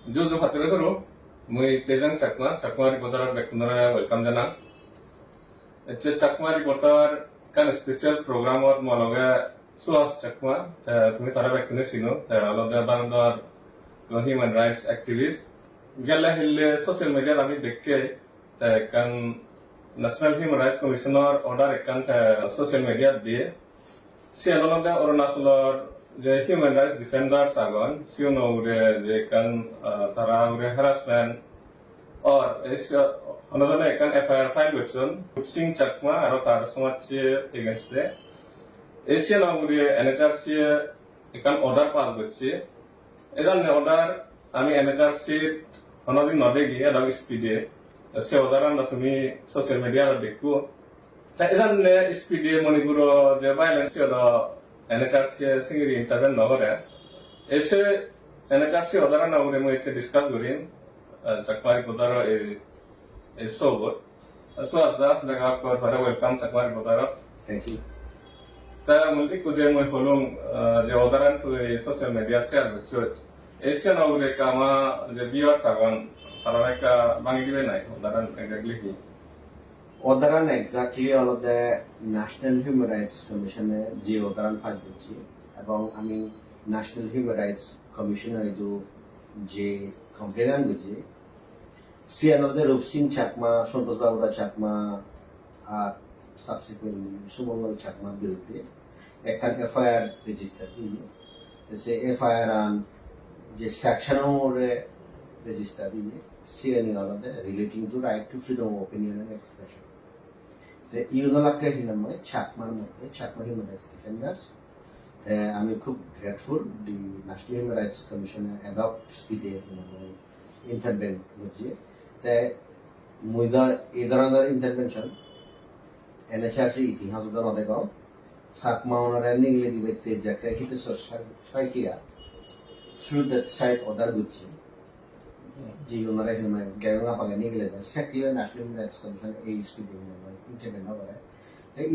Jojo hatire soro, mui tejang Chakma reporter bekunara welcome jana. Eche Chakma reporter kan special program or monoga suas Chakma, tumi tara bekune sino, alada bandar human rights activist. Gala hille social media ami dekke kan National Human Rights Commissioner order kan social media দিয়ে সে alada Arunachalor যে human rights defenders agon siuno ure je kan tara ure harassment or is another kan FIR file gotchon Singh Chakma aro tar somache against the Asian ure NHRC kan order pass gotche ejan order ami NHRC another node gিয়ে dog speed say order na তুমি social media দেখো তা এজন speed Manipur যে violence NHRC singiri intervene nogore ese NHRC odara na ure mo eche discuss gurin Chakmari Kodaro e sobor so as that daga ko thara welcome Chakmari Kodaro. Thank you. Ta multi ko je mo holong je odaran to social media share church ese na ure kama je viewers agon thara ka bangi dibe nai odaran exactly ki Odaran exactly all of the National Human Rights Commission যে ওদারান পাঠ করছি এবং আমি national human rights commissioner যে complain করছি সিয়ানোদের রূপসিং চাকমা সন্তোষ বাবুরা চাকমা আর subsequent সুমঙ্গল চাকমার বিরুদ্ধে একটা এফআইআর রেজিস্টার দিয়ে সে এফআইআর আন যে সেকশনও register দিয়ে সিএনই আলাদা relating to right to freedom of opinion and expression ইউনোলাকে হিনাময় চাকমার মধ্যে চাকমা হিউম্যান রাইটস ডিফেন্ডার্স আমি খুব grateful the national human rights কমিশনে অ্যাডপ্ট স্পিডে হিনাময় ইন্টারভেন করছে তাই মুইদা এই ধরনের ইন্টারভেনশন এনএচআরসি ইতিহাস উদাহরণ দেখো চাকমা ওনারা নিগলে দিবে তেজাকে হিতে সরকিয়া through that site order গুছি যে ওনারা হিনাময় গ্যাংলা পাগে নিগলে secure national human rights commission ASP দিয়ে intervene over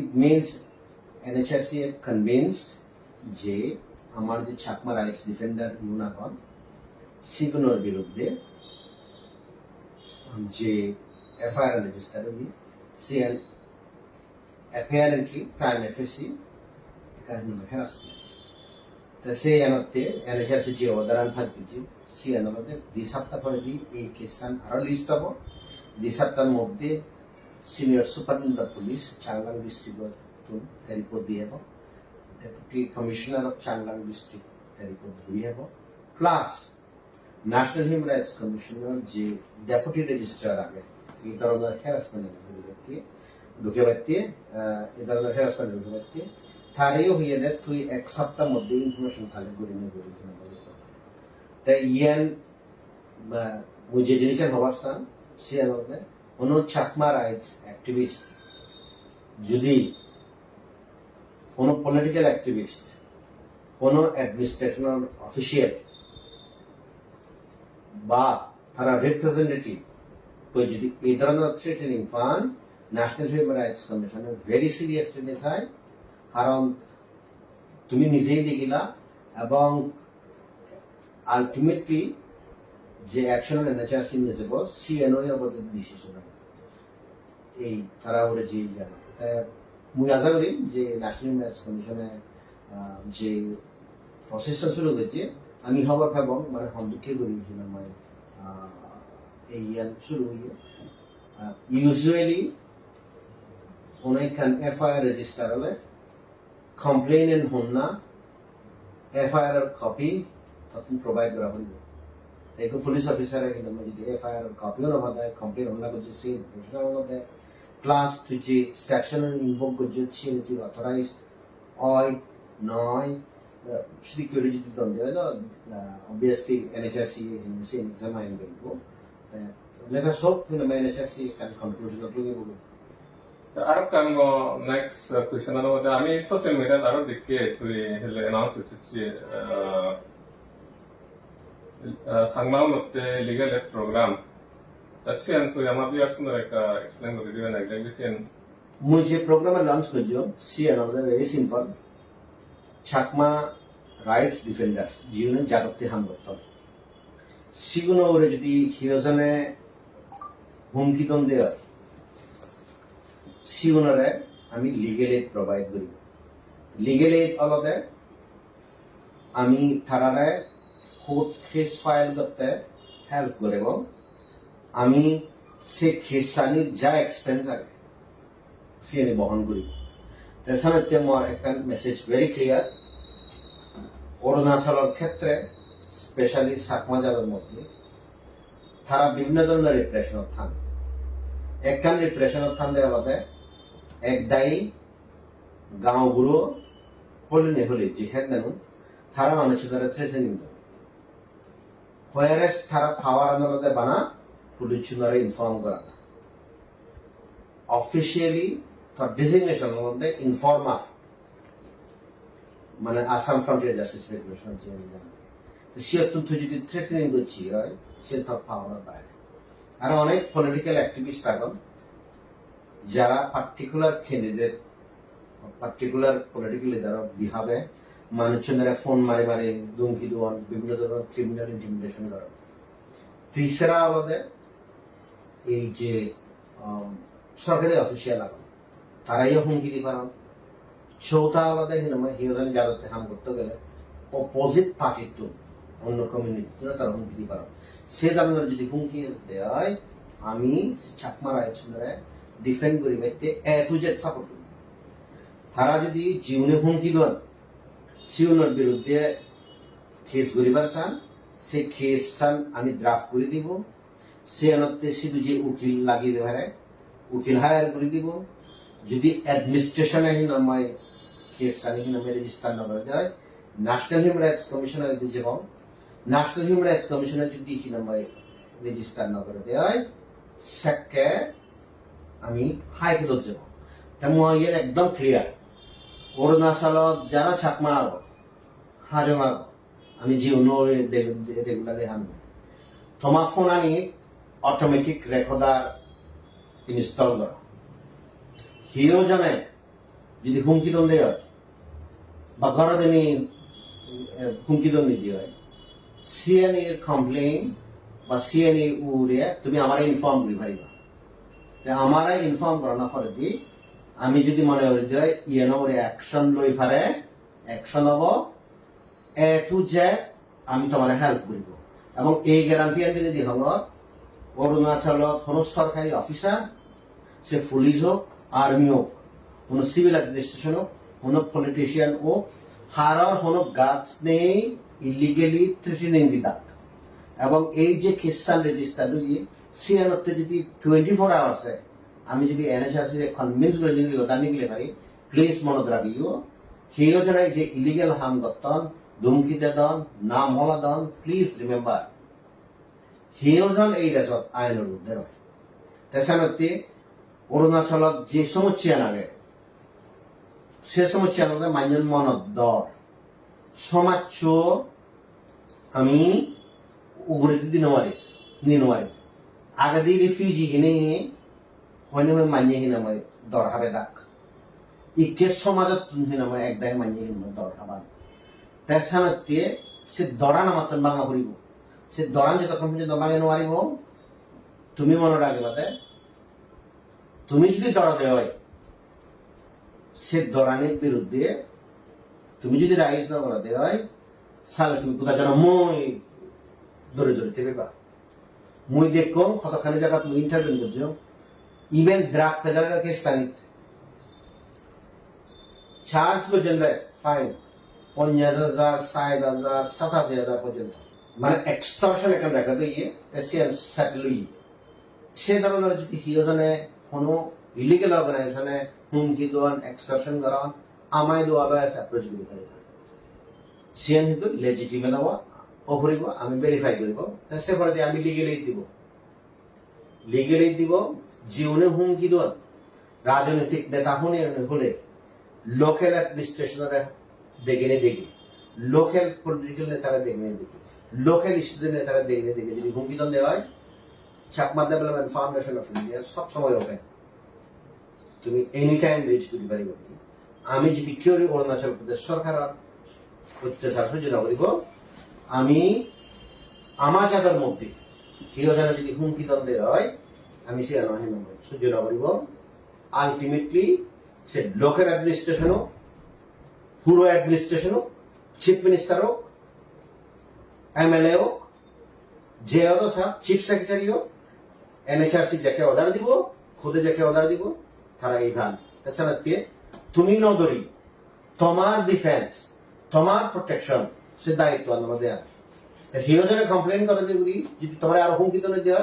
it means NHRC convinced যে আমার যে চাকমা রাইটস ডিফেন্ডার ইউনাকন সিগনোর বিরুদ্ধে যে এফআইআর রেজিস্টার হই সিএন apparently prime FSC কারণ হ্যারাসমেন্ট তো সেই আনতে NHRC যে অর্ডারান ফাজছি সিএন আমাদের 2 সপ্তাহ পরে দি এই কেসান আরো লিস্ট হবো 2 সপ্তাহের মধ্যে Senior Superintendent of Police, Changlang District report diabo. Deputy Commissioner of Changlang District report diabo. Plus National Human Rights Commissioner je Deputy Registrar age. এই ধরনের হ্যারাসমেন্ট ঢুকে বাড়তে এই ধরনের হ্যারাসমেন্ট ঢুকে বাড়তে থারেও হইয়ে দেয় তুই এক সপ্তাহ মধ্যে ইনফরমেশন কালেক্ট করে নিয়ে করি তাই ইয়ান যে জিনিসের হবার সান সে আমাদের কোন চাকমা রাইটস অ্যাক্টিভিস্ট যদি কোন পলিটিক্যাল অ্যাক্টিভিস্ট কোন অ্যাডমিনিস্ট্রেশনাল অফিসিয়াল বা তারা রিপ্রেজেন্টেটিভ তো যদি এই ধরনের থ্রেটেনিং পান ন্যাশনাল হিউম্যান রাইটস কমিশনে ভেরি সিরিয়াসলি নেয় কারণ তুমি নিজেই দেখিলা এবং আলটিমেটলি যে অ্যাকশন NHRC নিয়ে যাব সিএনওই আমাদের ডিসিশন এই তারা ওরা যে জানে মুই আশা করি যে ন্যাশনাল হিউম্যান রাইটস কমিশনে যে প্রসেসটা শুরু হয়েছে আমি হবার ভাবম মানে সন্তুষ্টি করি মানে এই ইয়ান শুরু হয়ে ইউজুয়ালি অনেকখান এফআইআর রেজিস্টার হলে কমপ্লেইন হন না এফআইআর কপি তখন প্রোভাইড করা হইব एक पुलिस ऑफिसर है कि मुझे एफआईआर कॉपी होना होता है कंप्लेन होना कुछ से दूसरा होता है क्लास तुझे सेक्शन इन्वोक कुछ अच्छी ऑथराइज्ड ऑय नॉय सिक्योरिटी तो दंडे है ना ऑब्वियसली NHRC इन से एग्जामिन करेंगे लेकिन सब फिर मैं NHRC का कंक्लूजन लूँगी बोलो আর কাম নেক্সট কোয়েশ্চন আর আমি সোশ্যাল মিডিয়া আরো দেখে তুই হেলে অ্যানাউন্স হচ্ছে Sangmao Mukte Legal Aid Program. Tasian tu yang mabi harus mereka explain kepada dia nak jadi sian. मुझे प्रोग्राम लॉन्च कर जो CN of the very simple Chakma rights defenders जीवन जागते हम करते সিগুনো ওরে যদি হিয়জনে হুমকি দন্দে হয় সিগুনরে আমি লিগেল এইড প্রভাইড করি লিগেল এইড অলতে আমি থারারে কোর্ট কেস ফাইল করতে হেল্প করব আমি সে কেসানির যা এক্সপেন্স আছে সে বহন করি তাছাড়া মোৰ একটা মেসেজ ভেরি ক্লিয়ার অরুণাচলের ক্ষেত্রে স্পেশালি চাকমা জাবের মধ্যে তারা বিভিন্ন ধরনের রিপ্রেশনত থান একখান রিপ্রেশনত থান দেওয়ার মধ্যে এক দায়ী গাঁওগুলো হলে হলে জিহাদ মানুষ তারা মানুষের দ্বারা থ্রেটেনিং করে হোয়ারেস তারা পাওয়ার আন্দোলনে বানা পুলিশ দ্বারা ইনফর্ম করা না অফিসিয়ালি তার ডিজিগনেশনের মধ্যে ইনফর্মার মানে আসাম ফ্রন্টিয়ার জাস্টিস রেগুলেশন যে আমি জানি সে তথ্য যদি থ্রেটেনিং করছি হয় সে তার পাওয়ার বাইরে আর অনেক পলিটিক্যাল অ্যাক্টিভিস্ট থাকেন যারা particular candidate particular political leader বিহাবে মানুষজনের ফোন মারি মারি দুমকি দুয়ান বিভিন্ন ধরনের ক্রিমিনাল ইন্টিমিডেশন করেন তিসরা আলাদা এই যে সরকারি অফিসিয়াল আগুন তারাইও হুমকি দিতে পারেন চৌথা আলাদা হিরোজানি জাদাতে হাম করতে গেলে অপোজিট পার্টির তো অন্য কমিউনিটি তারা হুমকি দিতে পারেন সে ধরনের যদি হুমকি দেওয়া হয় আমি চাকমা রায়চন্দ্রে ডিফেন্ড করি বাইতে এত যে সাপোর্ট করি তারা যদি জীবনে হুমকি দেন সিউনের বিরুদ্ধে কেস করিবার চান সে কেস চান আমি ড্রাফট করে দিব সে আনতে শুধু যে উকিল লাগিয়ে দেবে উকিল হায়ার করে দিব যদি অ্যাডমিনিস্ট্রেশনে নামায় কেস চান নামে রেজিস্টার না করে দেয় ন্যাশনাল হিউম্যান রাইটস কমিশনের বুঝে পাও ন্যাশনাল হিউম্যান রাইটস কমিশনের যদি নামায় রেজিস্টার না করে দেয় সেকে আমি হাইকোর্টত যাব তা মই একদম ক্লিয়ার অরুণাচলত যারা চাকমা আগত হাজং আগত আমি জিওনো রেগুলারে হামি তোমার ফোন আনি অটোমেটিক রেকর্ডার ইনস্টল করা হিও জানে যদি হুমকি দন্দে হয় বা ঘৰত এনে হুমকি দন্দি দিয়ে হয় সিএনএর কমপ্লেইন বা সিএনএ উড়ে তুমি আমার ইনফর্ম করি পারিবা আমার ইনফর্ম করানোর ফলে দি আমি যদি মনে করি দিই ইয়েন ওরে অ্যাকশন লই পারে অ্যাকশন হব এ টু জে আমি তোমার হেল্প করব এবং এই গ্যারান্টি দিলে দি হল অরুণাচলত কোনো সরকারি অফিসার সে পুলিশ হোক আর্মি হোক কোনো সিভিল অ্যাডমিনিস্ট্রেশন হোক কোনো পলিটিশিয়ান হোক হারার কোনো গাছ নেই ইলিগেলি থ্রেটেনিং দিতাম এবং এই যে কিসান রেজিস্টার দিয়ে সিএনতে যদি 24 আওয়ার্সে আমি যদি এনএচআরসি কনভিন্স করে দিই ওটা নিগলে পারি প্লিজ মনত রাখিও হিও জনাই যে ইলিগেল হাম গতন ধুমকিতে দন নাম হলা দন প্লিজ রিমেম্বার হিওজন এই দেশত আইনের ঊর্ধ্বে রয় তেসানতে অরুণাচলত যে সমস্যা লাগে সে সমস্যা লাগে মাইন মনত দর সমাজ আমি উগরে দিদি নিনওয়ারি আগাদি রিফিউজি হিনে হয়নি মানিয়ে হিনাময় দর হাবে দাক ইকে সমাজত হিনাময় একদাই মানিয়ে হিনাময় দর হাবান তাই সানতে সে দরান আমাতন বাঙা পড়িব সে দরান যতক্ষণ পর্যন্ত বাঙে নোয়ারিব তুমি মনে রাখবে তুমি যদি দরা দেয় সে দরানের বিরুদ্ধে তুমি যদি রাইজ না করা দেয় সালে তুমি কোথা যেন মই ধরে ধরে থেকে পা মুই দেখো কতখানি জায়গা তুমি ইন্টারভিউ করছো ইভেন ড্রাগ পেডারের কেস সানিত চার্জ পর্যন্ত ফাইন 50,000 60,000 87,000 পর্যন্ত মানে এক্সটর্শন এখানে রেখা দিয়ে এসিয়ান স্যাটেলই সে ধরনের যদি হিওজনে কোনো ইলিগেল অর্গানাইজেশনে হুমকি দোয়ান এক্সটর্শন করান আমায় দোয়ালো এসে অ্যাপ্রোচ করতে পারি সিএন কিন্তু লেজিটিমেট হব অফরিব আমি ভেরিফাই করব সে পরে আমি লিগেলি দিব জীবনে হুমকি দোয়ান রাজনৈতিক নেতা হলে লোকাল অ্যাডমিনিস্ট্রেশনের দেখে লোকাল পলিটিক্যাল নেতারা দেখে লোকাল স্টুডেন্ট নেতারা দেখে যদি হুমকি দন দেওয়া হয় Chakma development foundation of India সব সময় ওপেন তুমি এনি টাইম রিচ করতে পারিব আমি যদি কেউ অরুণাচল প্রদেশ সরকার অত্যাচার সহ্য না করিব আমি আমার জায়গার মধ্যে কেউ যেন যদি হুমকি দ্বন্দ্বে হয় আমি সে নয় নয় সহ্য না করিব আলটিমেটলি সে লোকের অ্যাডমিনিস্ট্রেশন হোক পুরো অ্যাডমিনিস্ট্রেশন হোক চিফ মিনিস্টার হোক এমএলএ হোক যে চিফ সেক্রেটারি হোক এনএচআরসি যাকে অর্ডার দিব খুদে যাকে অর্ডার দিব তারা এই ভান তাছাড়া তুমি নদরি তোমার ডিফেন্স তোমার প্রোটেকশন সে দায়িত্ব আমাদের হিও জনে কমপ্লেন করে দিবি যদি তোমার আর হুমকি তো দেওয়া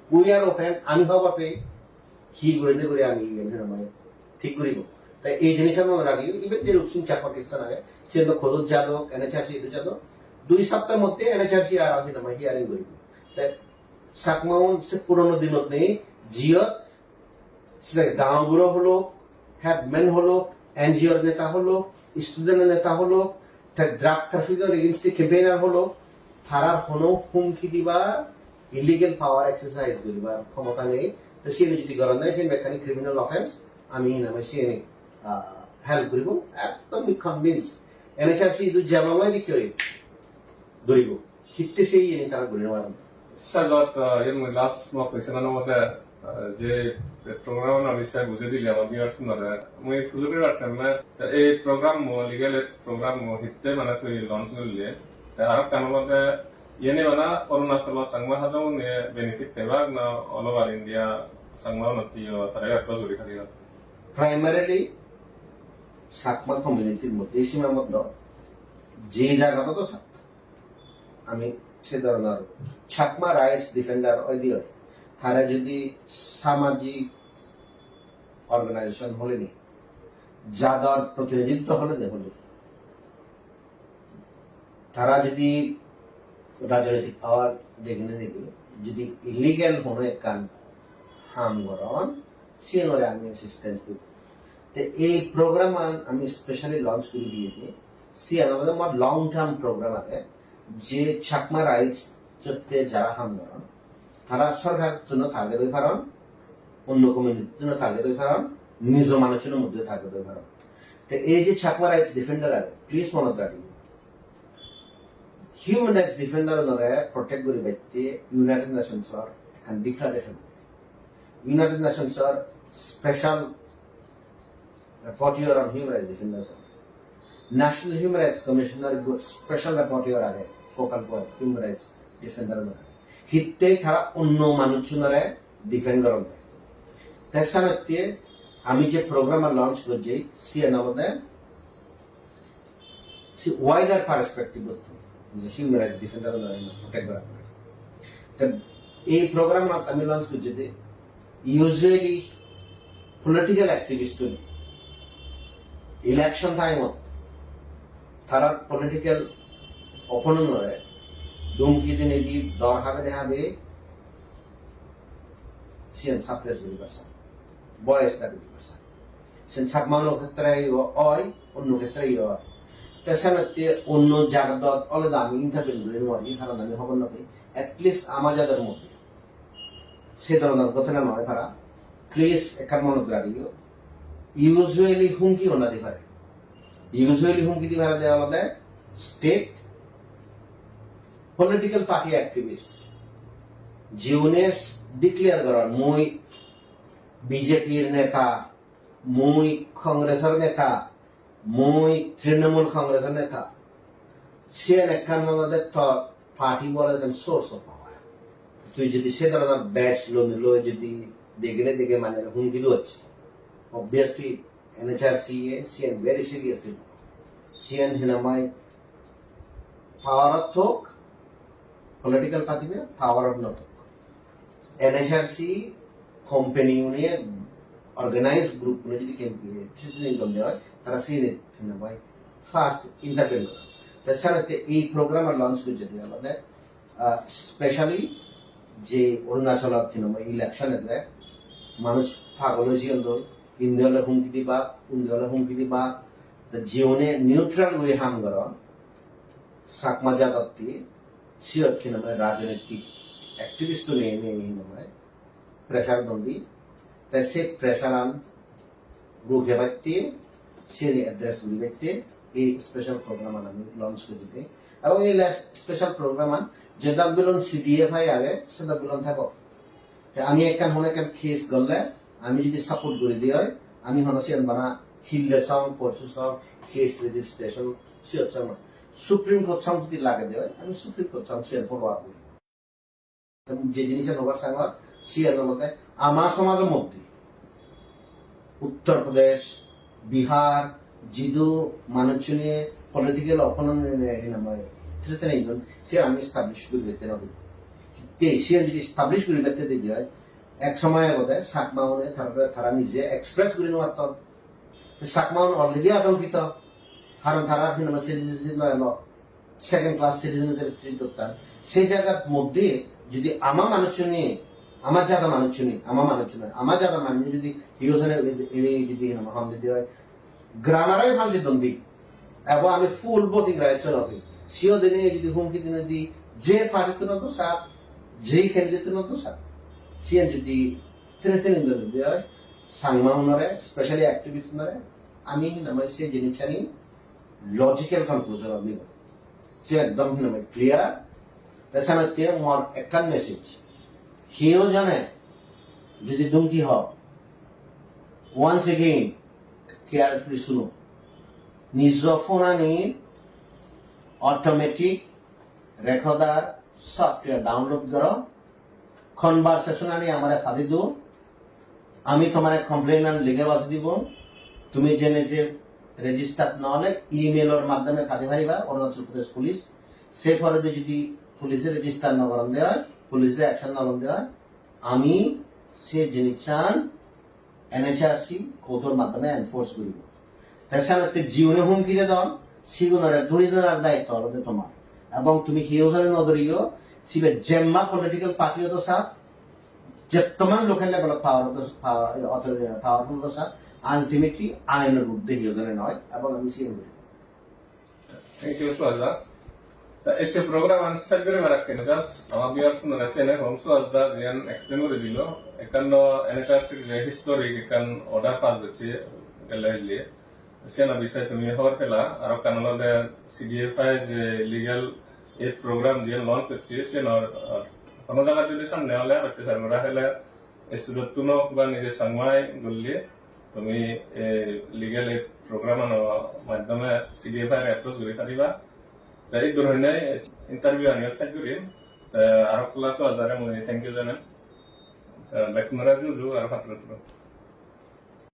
উই আর ওপেন আমি হব আপে কি করে দে করে আমি মানে ঠিক করিব তাই এই জিনিসটা মনে রাখি ইভেন যে রূপসিং চাকমা কিস্তা লাগে সে তো খোদত যাদক এনএচআরসি এটা যাদক 2 সপ্তাহের মধ্যে এনএচআরসি আর আমি নামা হিয়ারিং করিব তাই চাকমাউন সে পুরনো দিনত নেই জিয়ত সেটা গাঁওগুলো হলো হেডম্যান হলো এনজিওর নেতা হলো স্টুডেন্টের নেতা হলো ড্রাগ ট্রাফিকের এগেইনস্ট ক্যাম্পেইনার হলো তারার কোনো হুমকি দিবা ইলিগেল পাওয়ার এক্সারসাইজ করিবার ক্ষমতা নেই তো সে যদি করেন নাই সে মেকানিক ক্রিমিনাল অফেন্স আমি নামে সে হেল্প করিব একদম কনভিন্স এনএচআরসি ইদু জামামাই দি করে ধরিব হিটতে সেই এনে তারা ঘুরে নেওয়ার সাজত এর লাস্ট মক পেছানো মতে যে প্রোগ্রাম না বিষয় বুঝে দিলে আমার ভিউয়ার্স মানে মই সুযোগে আছে মানে এই প্রোগ্রাম লিগ্যাল প্রোগ্রাম হিটতে মানে তুই লঞ্চ করলে আর কেন মতে ইয়ে মানে অরুণাচল সংবাদ হাজার বেনিফিট দেবা না অল ওভার ইন্ডিয়া সংবাদ নথি তারা একটা জড়ি খালি প্রাইমারিলি সাকমা কমিউনিটির মধ্যে সীমাবদ্ধ যে জায়গাটা তো আমি সে ধরনের ছাকমা রাইটস ডিফেন্ডার ওই তারা যদি সামাজিক অর্গানাইজেশন হলেনি যাদের প্রতিনিধিত্ব হলে হলে তারা যদি রাজনৈতিক পাওয়ার দেখে দেখে যদি ইলিগেল হনে কান হাম গরন সিএনরে আমি অ্যাসিস্ট্যান্স দিব তো এই প্রোগ্রাম আমি স্পেশালি লঞ্চ করে দিয়েছি সিএন আমাদের আমার লং টার্ম প্রোগ্রাম আছে যে ছাকমা রাইটস চত্বে যারা হাম গরন তারা সরকার জন্য থাকে ওই কারণ অন্য কমিউনিটির জন্য থাকে ওই কারণ নিজ মানুষের মধ্যে থাকে ওই কারণ তো এই যে ছাকমা রাইটস ডিফেন্ডার আছে প্লিজ মনে রাখবেন হিউম্যান রাইটস ডিফেন্ডার ধরে প্রটেক্ট করি ব্যক্তি ইউনাইটেড নেশনসর এখন ডিক্লারেশন ইউনাইটেড নেশনসর special rapporteur on human rights defenders national human rights commissioner special rapporteur আছে focal point human rights defender হিতে তারা অন্য মানুষজনরে ডিফেন্ড করেন তার সাথে আমি যে প্রোগ্রাম লঞ্চ করছি সিএন আমাদের ওয়াইডার পার্সপেক্টিভ যে হিউম্যান রাইটস ডিফেন্ডার প্রোটেক্ট করা এই প্রোগ্রাম আমি লঞ্চ করছি ইউজুয়ালি পলিটিক্যাল অ্যাক্টিভিস্ট ইলেকশন টাইমত তারা পলিটিক্যাল অপোনেন্টরে দুমকি দিনে দি দর হবে সিএন সাপ্রেস করি পারছেন বয়স দাবি পারছেন সেন সাবমানো ক্ষেত্রে হয় অন্য ক্ষেত্রে হয় তাছাড়া অন্য জায়গা আলাদা আমি ইন্টারভিউ করে নেওয়ারি কারণ আমি খবর না পাই অ্যাটলিস্ট আমার যাদের মধ্যে সে ধরনের ঘটনা নয় তারা প্লিজ একার মনে রাখিও ইউজুয়ালি হুমকি ওনাদি পারে ইউজুয়ালি হুমকি দি পারে দেওয়া আমাদের স্টেট পলিটিক্যাল পার্টি অ্যাক্টিভিস্ট জীবনে ডিক্লেয়ার করার মই বিজেপির নেতা মই কংগ্রেসের নেতা মই তৃণমূল কংগ্রেসের নেতা সে একখান আমাদের পার্টি বলে সোর্স অফ পাওয়ার তুই যদি সে ধরনের ব্যাচ লো যদি দেখে মানে হুমকি দিচ্ছে obviously NHRC CN very seriously CN hinamai power of talk political party में power of not talk NHRC company उन्हें organized group उन्हें जितने कैंपेन जितने इनकम जाए तारा CN hinamai fast intervene करा तो सर ये program launch कर जाते हैं मतलब specially जे अरुणाचल hinamai election है মানুষ পাগলজি হলো ইন্ডিয়ালে হুমকি দিবা ইন্ডিয়ালে হুমকি দিবা জীবনে নিউট্রাল হয়ে হাম করা সাকমা জাতি সিয়ত কি নামে রাজনৈতিক অ্যাক্টিভিস্ট নিয়ে নামে প্রেশার দন্দি তাই সে প্রেশার আন রুখে বাড়তে সে অ্যাড্রেস গুলি ব্যক্তি এই স্পেশাল প্রোগ্রাম আমি লঞ্চ করেছি এবং এই স্পেশাল প্রোগ্রাম যেটা বিলন CDFI আগে সেটা বিলন থাকো আমি একখান হন একখান কেস করলে আমি যদি সাপোর্ট করে দিই হয় আমি হন সিয়ান বানা হিললে সং পরশু সং কেস রেজিস্ট্রেশন সিয়ার সং সুপ্রিম কোর্ট সং যদি লাগে দেয় আমি সুপ্রিম কোর্ট সং সিয়ার ফরওয়ার্ড করি যে জিনিসের নবার সাংগ সিয়ার মধ্যে আমার সমাজের মধ্যে উত্তরপ্রদেশ বিহার জিদু মানুষজনে পলিটিক্যাল অপোনেন্ট থ্রেটেনিং সে আমি এস্টাবলিশ করে দিতে হবে সে যদি এস্টাবলিশ করে দিতে দিতে হয় এক সময় বোধ হয় সাকমাউনে তারপরে তারা নিজে এক্সপ্রেস করে নেওয়ার তো সাকমাউন অলরেডি আতঙ্কিত কারণ তারা সিটিজেনশিপ সেকেন্ড ক্লাস সিটিজেন হিসেবে ট্রিট করতাম সেই জায়গার মধ্যে যদি আমার মানুষজনে আমার যারা মানুষজনে আমার যারা মানুষ যদি হিরোজনে যদি হাম দিতে হয় গ্রামারাই ভাল দিতাম দিক এবং আমি ফুল ভোটিং রাইটস হবে সিও দিনে যদি হুমকি দিনে দি যে পার্টি তো নতো সাত যেই ক্যান্ডিডেট তো নতো সাত সিএন যদি থ্রেটেনিং দিতে হয় সাংমাউনরে স্পেশালি অ্যাক্টিভিস্টরে আমি নামে সে জিনিস জানি লজিক্যাল কনক্লুশন আমি সে একদম নামে ক্লিয়ার তাছাড়া মোর একখান মেসেজ সেও জানে যদি দুমকি হও ওয়ান্স এগেইন কেয়ারফুলি শুনো নিজ ফোন আনি অটোমেটিক রেকর্ডার সফটওয়্যার ডাউনলোড করো কনভারসেশন আনি আমার ফাদি দো আমি তোমার কমপ্লেন লিখে বাস দিব তুমি জেনে যে রেজিস্টার নহলে ইমেইলের মাধ্যমে ফাদি পারিবা অরুণাচল প্রদেশ পুলিশ সে পরে যদি পুলিশে রেজিস্টার না করান দেওয়া পুলিশে অ্যাকশন না দেওয়া আমি সে জিনিস চান NHRC কোর্টের মাধ্যমে এনফোর্স করিব তাছাড়া জীবনে হুমকি দিয়ে দাও সিগুনের ধরে ধরার দায়িত্ব হবে তোমার এবং তুমি হিউজারে নদরিও সিবে জেম্মা পলিটিক্যাল পার্টিও তো সাথ যেতমান লোকাল লেভেল পাওয়ারফুল তো সাথ আলটিমেটলি আইনের বুদ্ধি হিউজারে নয় এবং আমি সিএম করি Thank you, Swaza. It's a program on Saturday Marakin. Just our viewers know that CNA Home Swaza Jian explain what it is. Ekan no NHRC history ekan order pass beci galeri. CNA bisa tumi hor pela. Arab kanalo de CDFI je legal aid program jian launch beci. CNA kono jaga jodi samne ale bacche sarmora hele. Esuduttuno ba nije sangmai gulli. তুমি legal add programme মাধ্যমে CDFI approach করে থাকিবা এই ধরনের interview আনিও side করি আর class আজারে মই থ্যাংক ইউ জানাম ব্যাক নরা জুজু আর ফাত্রাস